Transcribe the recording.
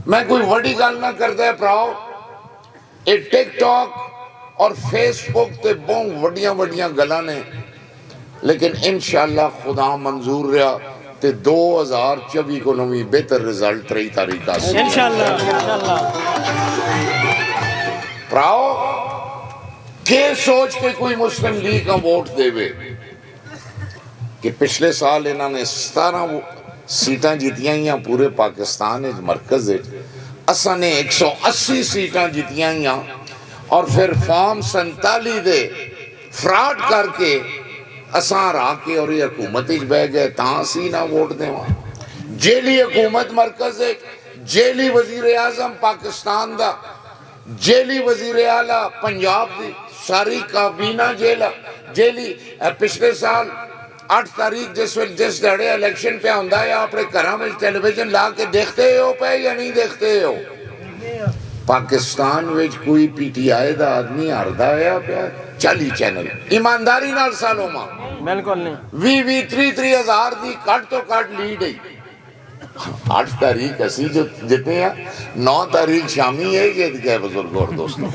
मैं कोई वड्डी गल ना करता है भराओ, ये टिकटॉक और फेसबुक ते बहुत वड्डियां वड्डियां गल्लां ने, लेकिन इंशाअल्लाह खुदा मंजूर रहा ते 2024 को भी बेहतर रिजल्ट 3 तारीख का इंशाअल्लाह। भराओ के सोच के कोई मुस्लिम लीग का वोट देवे कि पिछले साल इन्होंने 17 सीटां जीतियां ही पूरे पाकिस्तान मरकज असा ने 180 सीटां जीतियां ही, और फिर फॉर्म 47 दे फ्रॉड करके असा हरा के और ये हुकूमत बह गए ती ना वोट देवा। जेली हुकूमत मरकज जेली वजीर आजम पाकिस्तान दा, जेली वजीर आला पंजाब दी सारी काबीना जेली। पिछले साल 8 तारीख जिस दड़े इलेक्शन पे आंदा है अपने घर में टेलीविजन ला के देखते हो पे या नहीं देखते हो? पाकिस्तान में कोई PTI का आदमी हारदा है पे 40 चैनल ईमानदारी नाल सालों में बिल्कुल नहीं 20-30 हज़ार की कट तो कट लीड है। 8 तारीख असी जो जिते हैं, 9 तारीख शामी है, ये बुजुर्ग और दोस्तों।